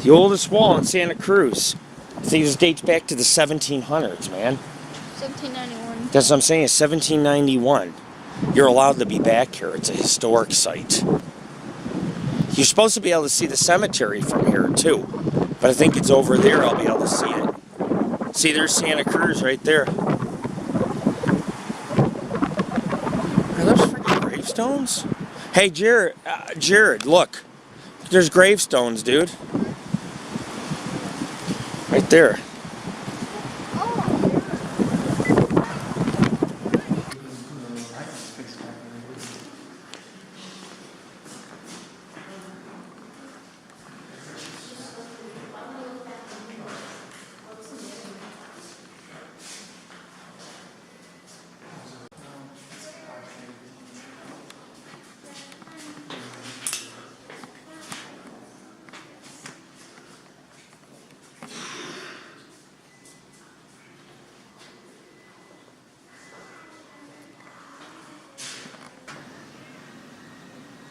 The oldest wall in Santa Cruz. I think this dates back to the 1700s, man. 1791. That's what I'm saying, 1791. You're allowed to be back here. It's a historic site. You're supposed to be able to see the cemetery from here, too. But I think it's over there I'll be able to see it. See, there's Santa Cruz right there. Are those freaking gravestones? Hey, Jared, look. There's gravestones, dude. Right there.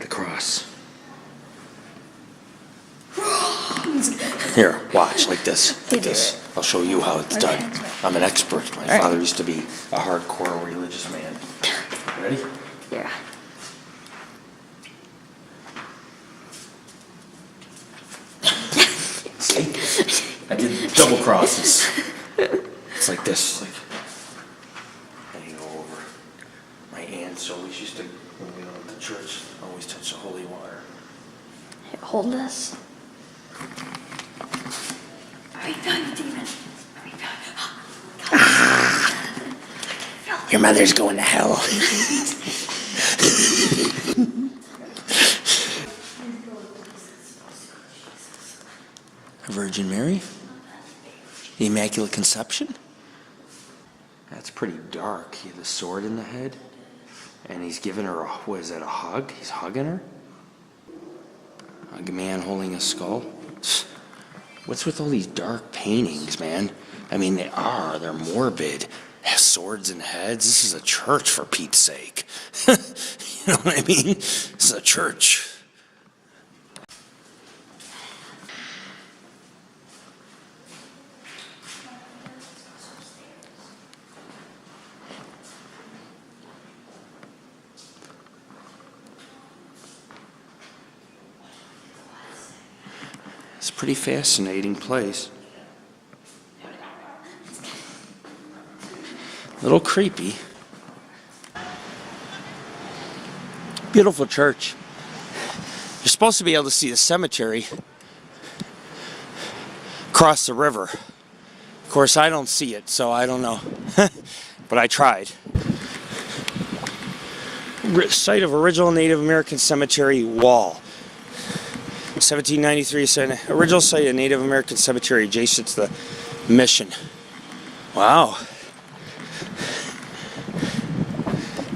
The cross. Here, watch, like this. Like this. I'll show you how it's done. I'm an expert. My father used to be a hardcore religious man. Ready? Yeah. See? I did double crosses. It's like this. Like, and you go over. My aunts always used to, when we went to church, always touch the holy water. Hey, hold this. Are we done, Steven? Are we done? Your mother's going to hell. Virgin Mary? The Immaculate Conception? That's pretty dark. He had the sword in the head. And he's giving her a, what is that, a hug? He's hugging her? A man holding a skull? What's with all these dark paintings, man? I mean, they're morbid. They have swords and heads. This is a church, for Pete's sake. You know what I mean? This is a church. It's a pretty fascinating place. A little creepy. Beautiful church. You're supposed to be able to see the cemetery across the river. Of course, I don't see it, so I don't know. But I tried. Site of original Native American cemetery wall. 1793, original site of Native American cemetery adjacent to the mission. Wow.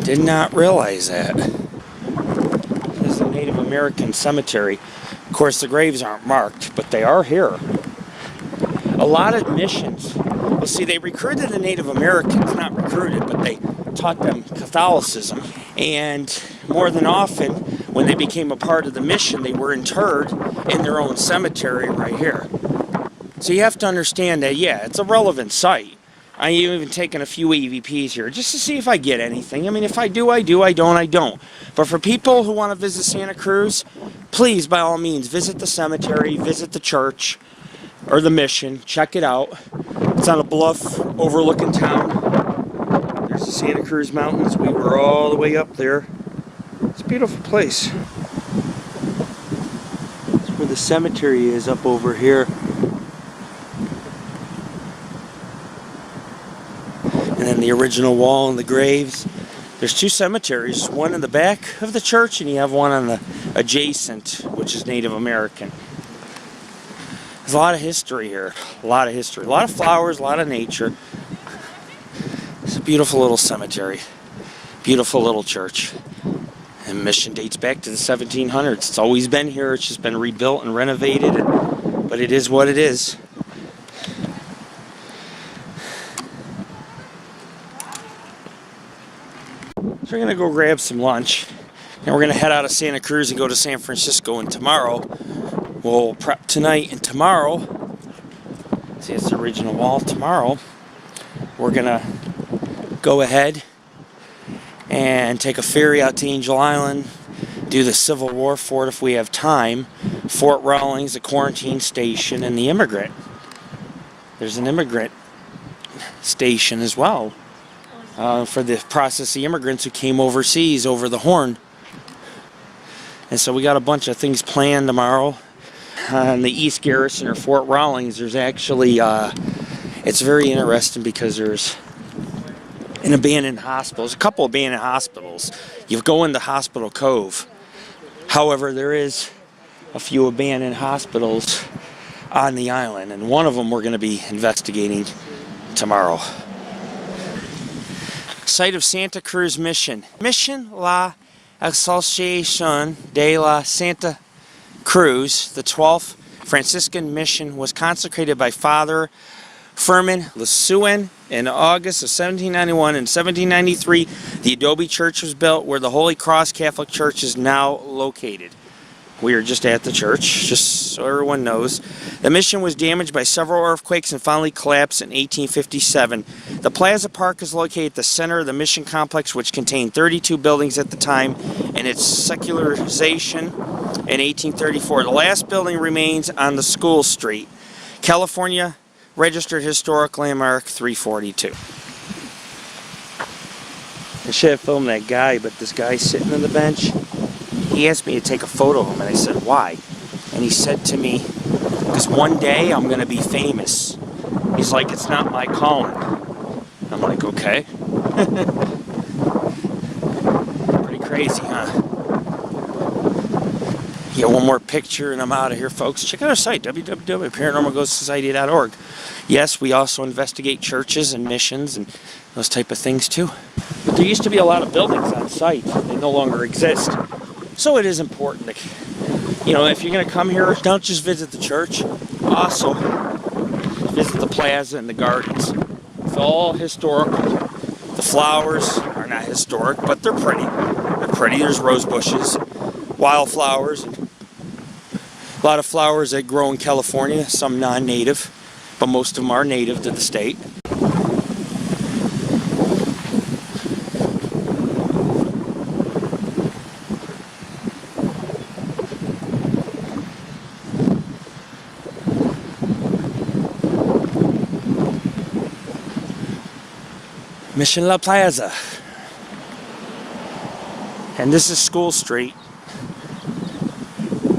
Did not realize that. This is the Native American cemetery. Of course, the graves aren't marked, but they are here. A lot of missions. Well, see, they recruited the Native Americans, not recruited, but they taught them Catholicism. And more than often, when they became a part of the mission, they were interred in their own cemetery right here. So you have to understand that, yeah, it's a relevant site. I'm even taking a few EVPs here just to see if I get anything. I mean, if I do, I do. I don't, I don't. But for people who want to visit Santa Cruz, please, by all means, visit the cemetery, visit the church, or the mission. Check it out. It's on a bluff overlooking town. There's the Santa Cruz Mountains. We were all the way up there. It's a beautiful place. That's where the cemetery is, up over here. And then the original wall and the graves. There's two cemeteries, one in the back of the church, and you have one on the adjacent, which is Native American. There's a lot of history here. A lot of history. A lot of flowers, a lot of nature. It's a beautiful little cemetery. Beautiful little church. And mission dates back to the 1700s. It's always been here. It's just been rebuilt and renovated. But it is what it is. So we're going to go grab some lunch. And we're going to head out of Santa Cruz and go to San Francisco. And tomorrow, we'll prep tonight and tomorrow. See, it's the original wall. Tomorrow, we're gonna go ahead and take a ferry out to Angel Island, do the Civil War fort if we have time, Fort Rawlings, the quarantine station, and the immigrant. There's an immigrant station as well for the process the immigrants who came overseas over the Horn. And so we got a bunch of things planned tomorrow. On the East Garrison or Fort Rawlings, there's actually, it's very interesting because there's an abandoned hospital. There's a couple abandoned hospitals. You go into Hospital Cove. However, there is a few abandoned hospitals on the island, and one of them we're going to be investigating tomorrow. Site of Santa Cruz Mission. Mission La Exaltacion de la Santa Cruz, the 12th Franciscan mission, was consecrated by Father Fermin Lasuen in August of 1791. In 1793, the adobe church was built where the Holy Cross Catholic Church is now located. We are just at the church, just so everyone knows. The mission was damaged by several earthquakes and finally collapsed in 1857. The Plaza Park is located at the center of the mission complex, which contained 32 buildings at the time, and its secularization in 1834. The last building remains on the School Street. California Registered Historic Landmark 342. I should have filmed that guy, but this guy sitting on the bench, he asked me to take a photo of him, and I said, why? And he said to me, because one day I'm going to be famous. He's like, it's not my calling. I'm like, okay. Pretty crazy, huh? Yeah, one more picture and I'm out of here, folks. Check out our site, www.paranormalghostsociety.org. Yes, we also investigate churches and missions and those type of things too. But there used to be a lot of buildings on site. They no longer exist. So it is important to, you know, if you're going to come here, don't just visit the church. Also, visit the plaza and the gardens. It's all historical. The flowers are not historic, but they're pretty. They're pretty. There's rose bushes, wildflowers, and a lot of flowers that grow in California, some non-native, but most of them are native to the state. Mission La Plaza. And this is School Street,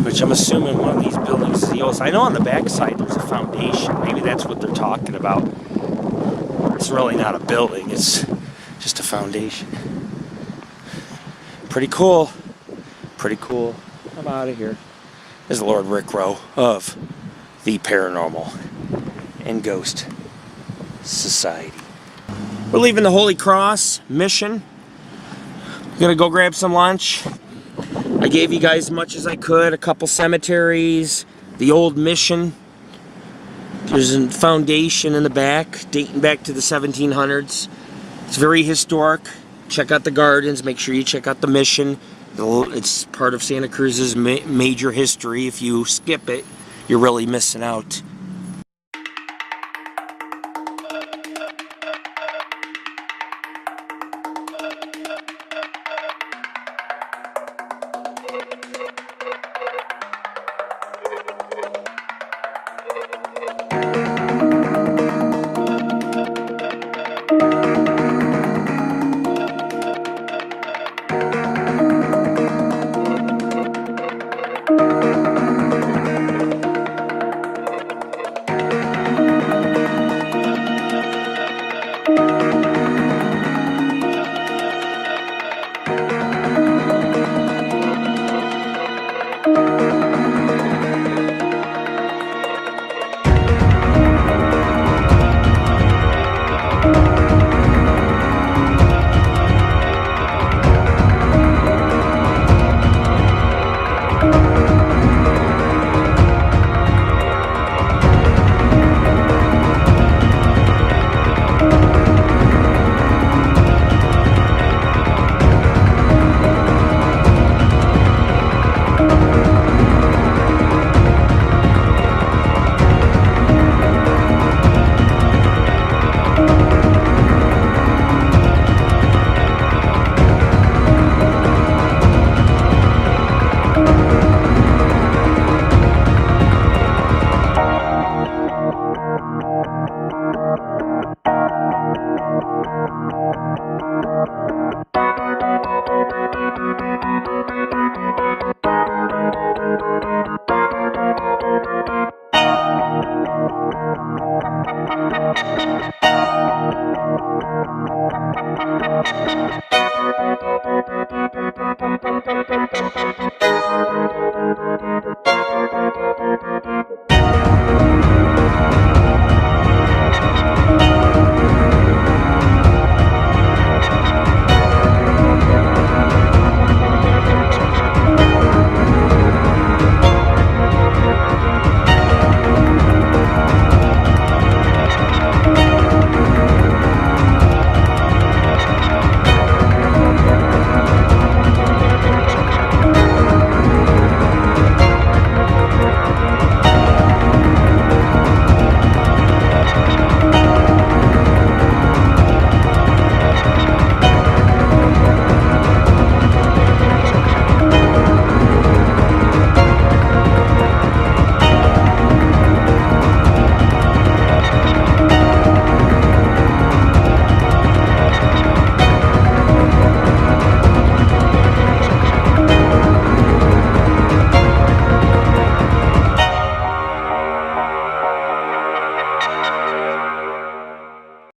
which I'm assuming one of these buildings is the oldest. I know on the back side there's a foundation. Maybe that's what they're talking about. It's really not a building, it's just a foundation. Pretty cool. Pretty cool. I'm out of here. This is Lord Rick Rowe of the Paranormal and Ghost Society. We're leaving the Holy Cross Mission. I'm gonna go grab some lunch. I gave you guys as much as I could, a couple cemeteries, the old mission. There's a foundation in the back, dating back to the 1700s. It's very historic. Check out the gardens, make sure you check out the mission. It's part of Santa Cruz's major history. If you skip it, you're really missing out.